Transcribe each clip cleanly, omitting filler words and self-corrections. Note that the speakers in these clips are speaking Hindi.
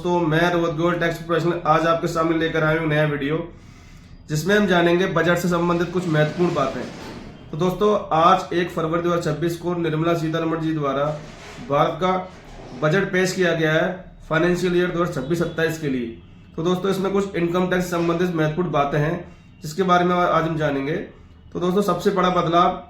दोस्तों, मैं रोहित गोयल टैक्स प्रोफेशनल आज आपके सामने लेकर आया हूँ नया वीडियो, जिसमें हम जानेंगे बजट से संबंधित कुछ महत्वपूर्ण बातें। तो दोस्तों, आज 1 फरवरी 2026 को निर्मला सीतारमण जी द्वारा भारत का बजट पेश किया गया है फाइनेंशियल ईयर 2026-27 के लिए। तो दोस्तों, इसमें कुछ इनकम टैक्स से संबंधित महत्वपूर्ण बातें हैं जिसके बारे में आज हम जानेंगे। तो दोस्तों, सबसे बड़ा बदलाव,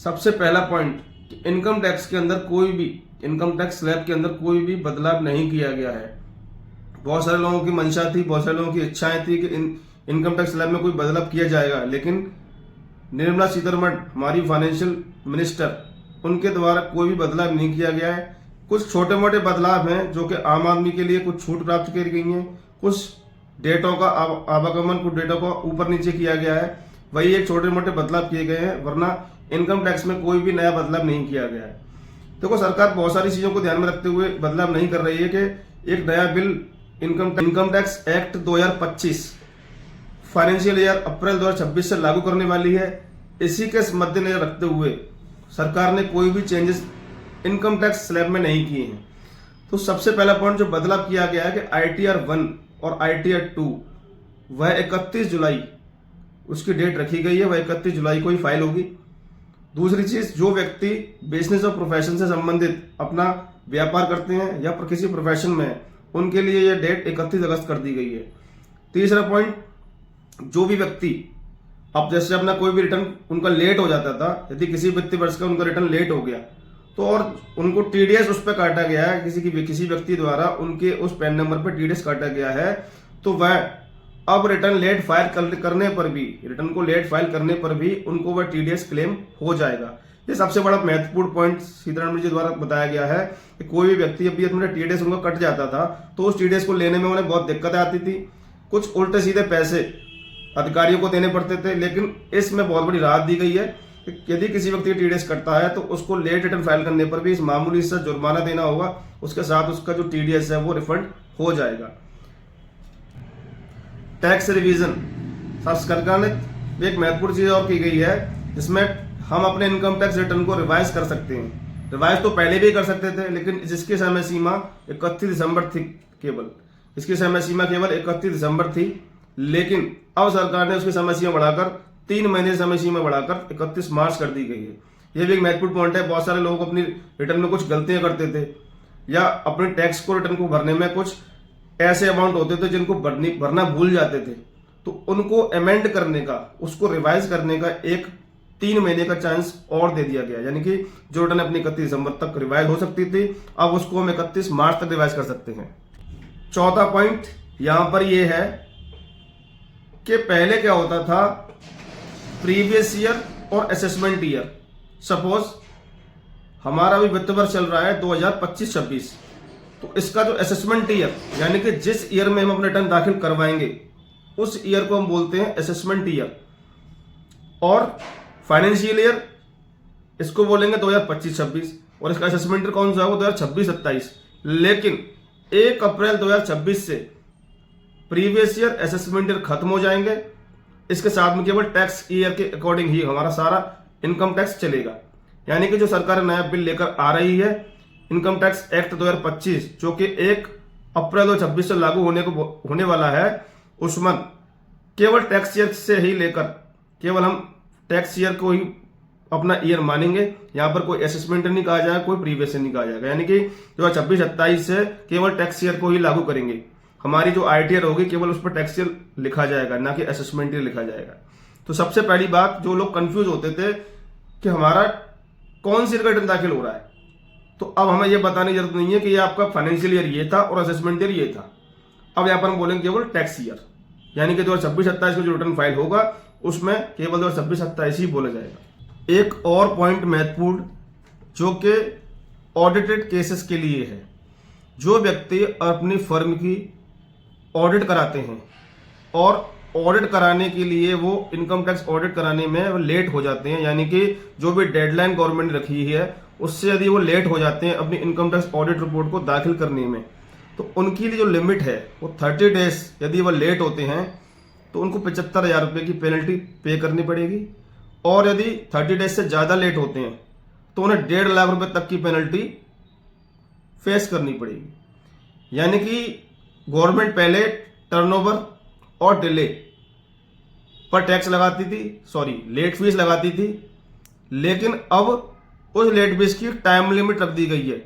सबसे पहला पॉइंट, इनकम टैक्स के अंदर कोई भी इनकम टैक्स स्लैब के अंदर कोई भी बदलाव नहीं किया गया है। बहुत सारे लोगों की मंशा थी, बहुत सारे लोगों की इच्छाएं थी कि इनकम टैक्स स्लैब में कोई बदलाव किया जाएगा, लेकिन निर्मला सीतारमण हमारी फाइनेंशियल मिनिस्टर, उनके द्वारा कोई भी बदलाव नहीं किया गया है। कुछ छोटे मोटे बदलाव हैं जो कि आम आदमी के लिए कुछ छूट प्राप्त की गई है, कुछ डेटों का आवागमन, कुछ डेटों का ऊपर नीचे किया गया है, वही एक छोटे मोटे बदलाव किए गए हैं, वरना इनकम टैक्स में कोई भी नया बदलाव नहीं किया गया है। देखो, सरकार बहुत सारी चीजों को ध्यान में रखते हुए बदलाव नहीं कर रही है कि एक नया bill income tax act 2025 financial year April 2026 से लागू करने वाली है। इसी के मद्देनजर रखते हुए सरकार ने कोई भी चेंजेस इनकम टैक्स स्लैब में नहीं किए हैं। तो सबसे पहला पॉइंट जो बदलाव किया गया है कि ITR 1 और ITR 2 वह 31 जुलाई उसकी डेट रखी गई है, वह 31 जुलाई को ही फाइल होगी। दूसरी चीज, जो व्यक्ति बिजनेस और प्रोफेशन से संबंधित अपना व्यापार करते हैं या किसी प्रोफेशन में, उनके लिए यह डेट 31 अगस्त कर दी गई है। तीसरा पॉइंट, जो भी व्यक्ति अब जैसे अपना कोई भी रिटर्न उनका लेट हो जाता था, यदि किसी वित्तीय वर्ष का उनका रिटर्न लेट हो गया तो और उनको TDS उस पर काटा गया है, किसी व्यक्ति द्वारा उनके उस पैन नंबर पर TDS काटा गया है, तो वह अब रिटर्न लेट फाइल करने पर भी, रिटर्न को लेट फाइल करने पर भी उनको वह TDS क्लेम हो जाएगा। ये सबसे बड़ा महत्वपूर्ण पॉइंट सीतारमण जी द्वारा बताया गया है कि कोई भी व्यक्ति अभी अपना TDS उनका कट जाता था तो उस TDS को लेने में उन्हें बहुत दिक्कतें आती थी, कुछ उल्टे सीधे पैसे अधिकारियों को देने पड़ते थे। लेकिन इसमें बहुत बड़ी राहत दी गई है कि यदि किसी व्यक्ति का TDS कटता है तो उसको लेट रिटर्न फाइल करने पर भी इस मामूली सा जुर्माना देना होगा, उसके साथ उसका जो TDS है वो रिफंड हो जाएगा। टैक्स रिवीजन, सरकार ने एक महत्वपूर्ण चीज और की गई है, जिसमें हम अपने इनकम टैक्स रिटर्न को रिवाइज कर सकते हैं। रिवाइज तो पहले भी कर सकते थे, लेकिन जिसकी समय सीमा 31 दिसंबर थी, केवल इसकी समय सीमा केवल 31 दिसंबर थी, लेकिन अब सरकार ने उसकी समय सीमा बढ़ाकर 3 महीने समय सीमा बढ़ाकर 31 मार्च कर दी गई है। यह भी एक महत्वपूर्ण पॉइंट है। बहुत सारे लोग अपनी रिटर्न में कुछ गलतियां करते थे या अपने टैक्स को रिटर्न को भरने में कुछ ऐसे अमाउंट होते थे जिनको भरना भूल जाते थे, तो उनको अमेंड करने का, उसको रिवाइज करने का एक 3 महीने का चांस और दे दिया गया। यानी कि जो रिटर्न अपनी 31 दिसंबर तक रिवाइज हो सकती थी, अब उसको हम 31 मार्च तक रिवाइज कर सकते हैं। चौथा पॉइंट यहां पर यह है कि पहले क्या होता था, प्रीवियस ईयर और असेसमेंट ईयर। सपोज हमारा भी वित्त वर्ष चल रहा है 2025-26, तो इसका जो असेसमेंट ईयर, यानी कि जिस ईयर में हम अपने रिटर्न दाखिल करवाएंगे उस ईयर को हम बोलते हैं असेसमेंट ईयर, और फाइनेंशियल ईयर इसको बोलेंगे 2025-26, और इसका असेसमेंट ईयर कौन सा है, वो 2026-27। लेकिन 1 अप्रैल 2026 से प्रीवियस ईयर असेसमेंट ईयर खत्म हो जाएंगे, इसके साथ में केवल टैक्स ईयर के अकॉर्डिंग ही हमारा सारा इनकम टैक्स चलेगा। यानी कि जो सरकार नया बिल लेकर आ रही है, इनकम टैक्स एक्ट 2025, जो कि 1 अप्रैल 2026 से लागू होने वाला है, उसमें केवल टैक्स ईयर से ही लेकर केवल हम टैक्स ईयर को ही अपना ईयर मानेंगे। यहां पर कोई असेसमेंट नहीं कहा जाएगा, कोई प्रीवियस नहीं कहा जाएगा। यानी कि 2026-27 से केवल टैक्स ईयर को ही लागू करेंगे। हमारी जो ITR होगी केवल उस पर टैक्स ईयर लिखा जाएगा, ना कि असेसमेंट ईयर लिखा जाएगा। तो सबसे पहली बात, जो लोग कंफ्यूज होते थे कि हमारा कौन सी रिटर्न दाखिल हो रहा है, तो अब हमें यह बताने की जरूरत नहीं है कि ये आपका फाइनेंशियल ईयर ये था और असेसमेंट ईयर ये था। अब यहां पर हम बोलेंगे केवल टैक्स ईयर, यानी कि 2026-27 का जो रिटर्न फाइल होगा उसमें केवल 2026-27 ही बोला जाएगा। एक और पॉइंट महत्वपूर्ण, जो कि ऑडिटेड केसेस के लिए है, जो व्यक्ति अपनी फर्म की ऑडिट कराते हैं और ऑडिट कराने के लिए वो इनकम टैक्स ऑडिट कराने में लेट हो जाते हैं, यानी कि जो भी डेडलाइन गवर्नमेंट ने रखी है उससे यदि वो लेट हो जाते हैं अपनी इनकम टैक्स ऑडिट रिपोर्ट को दाखिल करने में, तो उनके लिए जो लिमिट है वो 30 डेज, यदि वो लेट होते हैं तो उनको 75,000 रुपये की पेनल्टी पे करनी पड़ेगी, और यदि 30 डेज से ज्यादा लेट होते हैं तो उन्हें 1.5 लाख रुपए तक की पेनल्टी फेस करनी पड़ेगी। यानी कि गवर्नमेंट पहले टर्नओवर और डिले पर टैक्स लगाती थी, लेट फीस लगाती थी, लेकिन अब उस लेट फीस की टाइम लिमिट रख दी गई है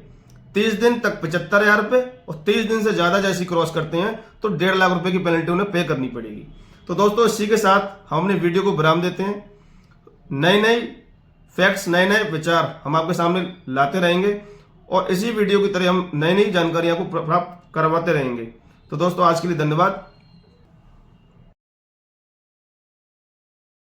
30 दिन तक 75,000 रुपये, और 30 दिन से ज़्यादा जैसी क्रॉस करते हैं तो 1.5 लाख रुपए की पेनल्टी उन्हें पे करनी पड़ेगी। तो दोस्तों इसी के साथ हम अपने वीडियो को विराम देते हैं। नए नए फैक्ट्स, नए नए विचार हम आपके सामने लाते रहेंगे और इसी वीडियो की तरह हम नई नई जानकारियां को प्राप्त करवाते रहेंगे। तो दोस्तों आज के लिए धन्यवाद।